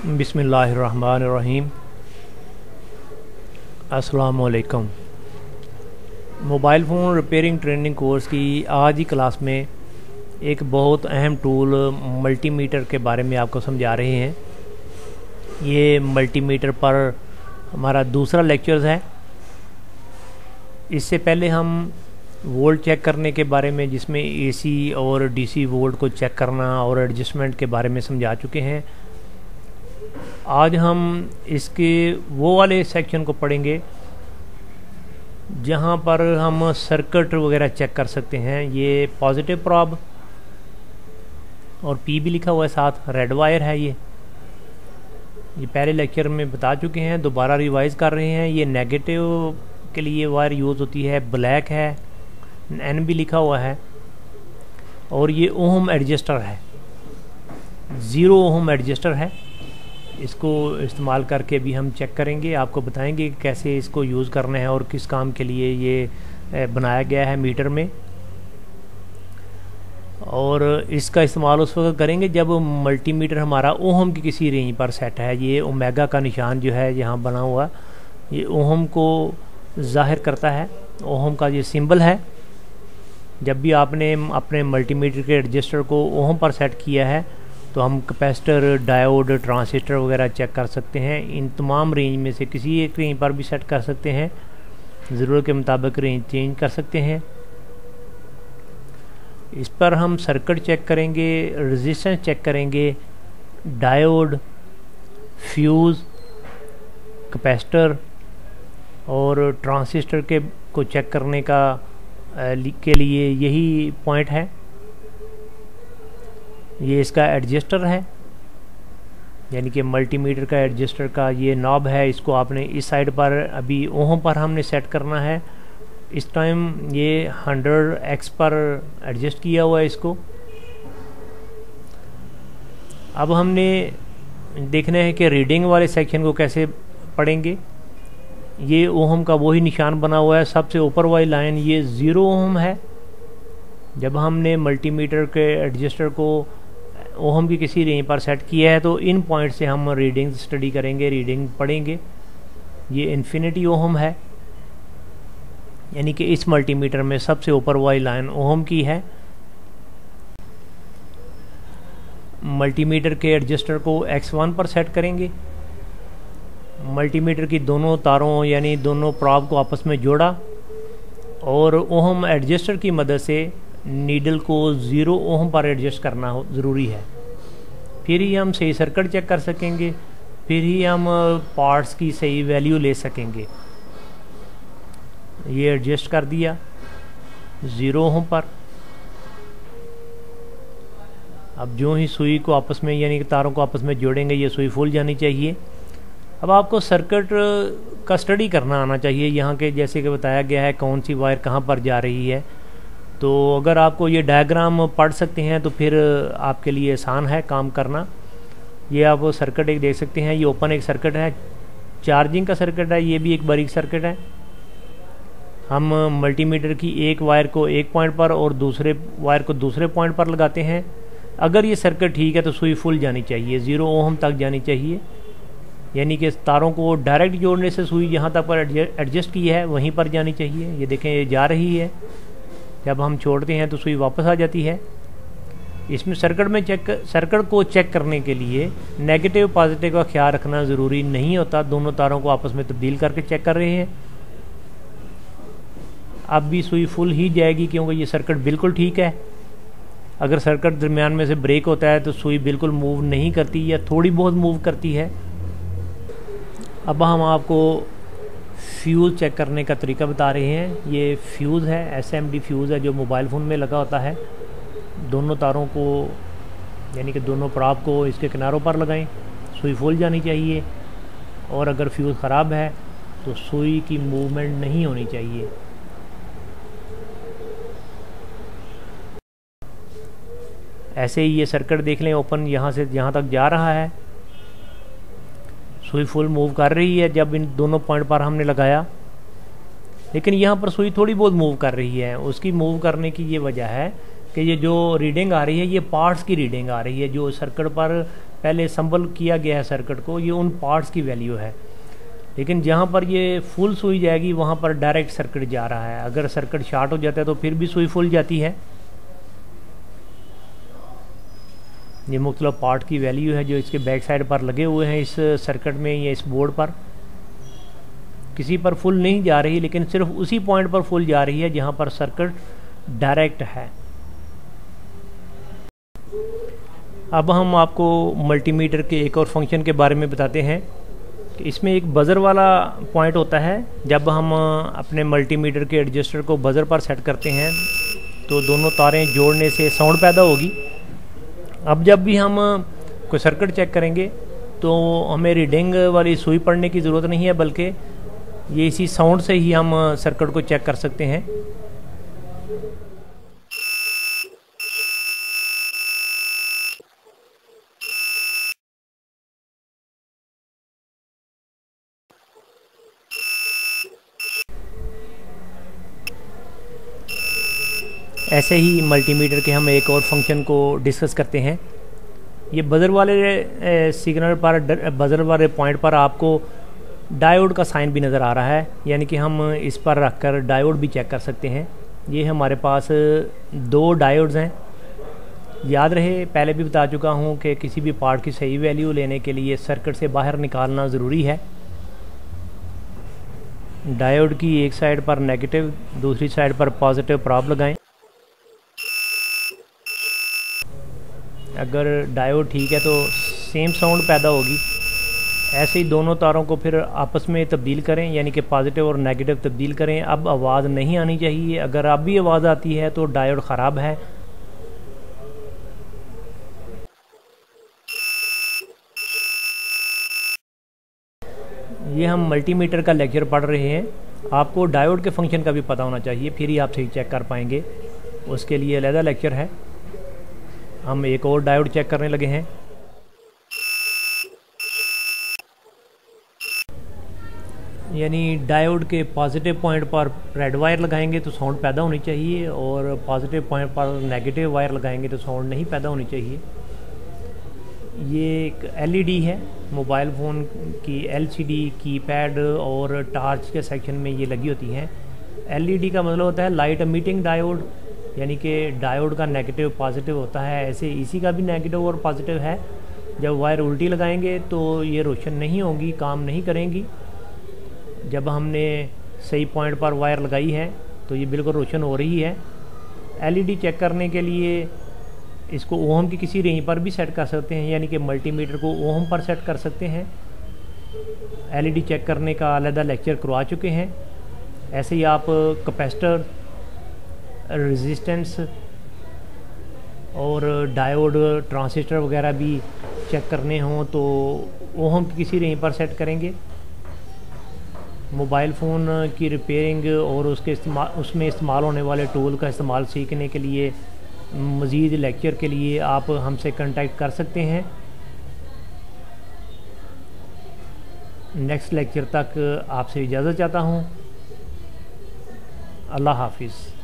बिस्मिल्लाहिर्रहमानिर्रहीम। अस्सलामुअलैकुम। Mobile phone repairing training course की आज की क्लास में एक बहुत अहम टूल मल्टीमीटर के बारे में आपको समझा रहे हैं। ये मल्टीमीटर पर हमारा दूसरा लेक्चर है। इससे पहले हम वोल्ट चेक करने के बारे में, जिसमें एसी और डीसी वोल्ट को चेक करना और एडजस्टमेंट के बारे में समझा चुके हैं। आज हम इसके वो वाले सेक्शन को पढ़ेंगे जहाँ पर हम सर्किट वगैरह चेक कर सकते हैं। ये पॉजिटिव प्रॉब और पी भी लिखा हुआ है, साथ रेड वायर है। ये पहले लेक्चर में बता चुके हैं, दोबारा रिवाइज कर रहे हैं। ये नेगेटिव के लिए वायर यूज़ होती है, ब्लैक है, एन भी लिखा हुआ है। और ये ओहम एडजस्टर है, 0 ओहम एडजस्टर है। इसको इस्तेमाल करके भी हम चेक करेंगे, आपको बताएंगे कैसे इसको यूज़ करना है और किस काम के लिए ये बनाया गया है मीटर में। और इसका इस्तेमाल उस वक्त करेंगे जब मल्टीमीटर हमारा ओहम की किसी रेंज पर सेट है। ये ओमेगा का निशान जो है यहाँ बना हुआ, ये ओहम को जाहिर करता है। ओहम का ये सिंबल है। जब भी आपने अपने मल्टीमीटर के एडजस्टर को ओहम पर सेट किया है तो हम कैपेसिटर, डायोड, ट्रांजिस्टर वगैरह चेक कर सकते हैं। इन तमाम रेंज में से किसी एक रेंज पर भी सेट कर सकते हैं, ज़रूरत के मुताबिक रेंज चेंज कर सकते हैं। इस पर हम सर्किट चेक करेंगे, रेजिस्टेंस चेक करेंगे, डायोड, फ्यूज़, कैपेसिटर और ट्रांजिस्टर को चेक करने के लिए यही पॉइंट है। ये इसका एडजस्टर है, यानी कि मल्टीमीटर का एडजस्टर का ये नॉब है। इसको आपने इस साइड पर, अभी ओहम पर हमने सेट करना है। इस टाइम ये 100x पर एडजस्ट किया हुआ है इसको। अब हमने देखना है कि रीडिंग वाले सेक्शन को कैसे पढ़ेंगे। ये ओहम का वही निशान बना हुआ है, सबसे ऊपर वाली लाइन ये 0 ओहम है। जब हमने मल्टीमीटर के एडजस्टर को ओहम की किसी रेंज पर सेट किया है तो इन पॉइंट से हम रीडिंग स्टडी करेंगे, रीडिंग पढ़ेंगे। ये इन्फिनिटी ओहम है, यानी कि इस मल्टीमीटर में सबसे ऊपर वाली लाइन ओहम की है। मल्टीमीटर के एडजस्टर को x1 पर सेट करेंगे। मल्टीमीटर की दोनों तारों यानी दोनों प्रॉब को आपस में जोड़ा और ओहम एडजस्टर की मदद से नीडल को 0 ओहम पर एडजस्ट करना ज़रूरी है। फिर ही हम सही सर्किट चेक कर सकेंगे, फिर ही हम पार्ट्स की सही वैल्यू ले सकेंगे। ये एडजस्ट कर दिया 0 ओहम पर। अब जो ही सुई को आपस में, यानी कि तारों को आपस में जोड़ेंगे, ये सुई फूल जानी चाहिए। अब आपको सर्किट का स्टडी करना आना चाहिए। यहाँ के जैसे कि बताया गया है कौन सी वायर कहाँ पर जा रही है। तो अगर आपको ये डायग्राम पढ़ सकते हैं तो फिर आपके लिए आसान है काम करना। ये आप सर्किट एक देख सकते हैं, ये ओपन एक सर्किट है, चार्जिंग का सर्किट है। ये भी एक बारीक सर्किट है। हम मल्टीमीटर की एक वायर को एक पॉइंट पर और दूसरे वायर को दूसरे पॉइंट पर लगाते हैं। अगर ये सर्किट ठीक है तो सुई फुल जानी चाहिए, 0 ओहम तक जानी चाहिए। यानी कि तारों को डायरेक्ट जोड़ने से सुई जहाँ तक पर एडजस्ट की है वहीं पर जानी चाहिए। ये देखें, ये जा रही है। जब हम छोड़ते हैं तो सुई वापस आ जाती है। इसमें सर्किट को चेक करने के लिए नेगेटिव पॉजिटिव का ख्याल रखना ज़रूरी नहीं होता। दोनों तारों को आपस में तब्दील करके चेक कर रहे हैं। अब भी सुई फुल ही जाएगी क्योंकि ये सर्किट बिल्कुल ठीक है। अगर सर्किट दरमियान में से ब्रेक होता है तो सुई बिल्कुल मूव नहीं करती या थोड़ी बहुत मूव करती है। अब हम आपको फ्यूज़ चेक करने का तरीका बता रहे हैं। ये फ्यूज़ है, SMD फ्यूज़ है जो मोबाइल फ़ोन में लगा होता है। दोनों तारों को, यानी कि दोनों प्रॉब को इसके किनारों पर लगाएं, सुई फूल जानी चाहिए। और अगर फ्यूज़ ख़राब है तो सुई की मूवमेंट नहीं होनी चाहिए। ऐसे ही ये सर्किट देख लें, ओपन यहाँ से यहाँ तक जा रहा है, सुई फुल मूव कर रही है जब इन दोनों पॉइंट पर हमने लगाया। लेकिन यहाँ पर सुई थोड़ी बहुत मूव कर रही है। उसकी मूव करने की ये वजह है कि ये जो रीडिंग आ रही है ये पार्ट्स की रीडिंग आ रही है, जो सर्किट पर पहले असम्बल किया गया है सर्किट को, ये उन पार्ट्स की वैल्यू है। लेकिन जहाँ पर ये फुल सुई जाएगी वहाँ पर डायरेक्ट सर्किट जा रहा है। अगर सर्किट शार्ट हो जाता है तो फिर भी सुई फुल जाती है। ये मुख्तलिफ पार्ट की वैल्यू है जो इसके बैक साइड पर लगे हुए हैं इस सर्किट में या इस बोर्ड पर। किसी पर फुल नहीं जा रही, लेकिन सिर्फ उसी पॉइंट पर फुल जा रही है जहाँ पर सर्किट डायरेक्ट है। अब हम आपको मल्टीमीटर के एक और फंक्शन के बारे में बताते हैं कि इसमें एक बज़र वाला पॉइंट होता है। जब हम अपने मल्टीमीटर के एडजस्टर को बज़र पर सेट करते हैं तो दोनों तारें जोड़ने से साउंड पैदा होगी। अब जब भी हम कोई सर्किट चेक करेंगे तो हमें रीडिंग वाली सुई पढ़ने की ज़रूरत नहीं है, बल्कि ये इसी साउंड से ही हम सर्किट को चेक कर सकते हैं। ऐसे ही मल्टीमीटर के हम एक और फंक्शन को डिस्कस करते हैं। ये बज़र वाले सिग्नल पर, बज़र वाले पॉइंट पर आपको डायोड का साइन भी नज़र आ रहा है, यानी कि हम इस पर रखकर डायोड भी चेक कर सकते हैं। ये हमारे पास 2 डायोड्स हैं। याद रहे, पहले भी बता चुका हूँ कि किसी भी पार्ट की सही वैल्यू लेने के लिए सर्किट से बाहर निकालना ज़रूरी है। डायोड की एक साइड पर नेगेटिव, दूसरी साइड पर पॉजिटिव प्रॉब लगाएं। अगर डायोड ठीक है तो सेम साउंड पैदा होगी। ऐसे ही दोनों तारों को फिर आपस में तब्दील करें, यानी कि पॉजिटिव और नेगेटिव तब्दील करें। अब आवाज़ नहीं आनी चाहिए। अगर अब भी आवाज़ आती है तो डायोड ख़राब है। ये हम मल्टीमीटर का लेक्चर पढ़ रहे हैं। आपको डायोड के फंक्शन का भी पता होना चाहिए, फिर ही आप सही चेक कर पाएंगे। उसके लिए अलग लेक्चर है। हम एक और डायोड चेक करने लगे हैं। यानी डायोड के पॉजिटिव पॉइंट पर रेड वायर लगाएंगे तो साउंड पैदा होनी चाहिए, और पॉजिटिव पॉइंट पर नेगेटिव वायर लगाएंगे तो साउंड नहीं पैदा होनी चाहिए। ये एक एलईडी है। मोबाइल फ़ोन की एलसीडी, कीपैड और टार्च के सेक्शन में ये लगी होती हैं। एलईडी का मतलब होता है लाइट एमिटिंग डायोड, यानी कि डायोड का नेगेटिव पॉजिटिव होता है। ऐसे इसी का भी नेगेटिव और पॉजिटिव है। जब वायर उल्टी लगाएंगे तो ये रोशन नहीं होगी, काम नहीं करेंगी। जब हमने सही पॉइंट पर वायर लगाई है तो ये बिल्कुल रोशन हो रही है। एलईडी चेक करने के लिए इसको ओहम की किसी रेंज पर भी सेट कर सकते हैं, यानी कि मल्टीमीटर को ओहम पर सेट कर सकते हैं। एलईडी चेक करने का अलग लेक्चर करवा चुके हैं। ऐसे ही आप कैपेसिटर, रेजिस्टेंस और डायोड, ट्रांजिस्टर वगैरह भी चेक करने हों तो ओहम की किसी रेंज पर सेट करेंगे। मोबाइल फ़ोन की रिपेयरिंग और उसमें इस्तेमाल होने वाले टूल का इस्तेमाल सीखने के लिए, मज़ीद लेक्चर के लिए आप हमसे कांटेक्ट कर सकते हैं। नेक्स्ट लेक्चर तक आपसे इजाज़त चाहता हूँ। अल्लाह हाफिज़।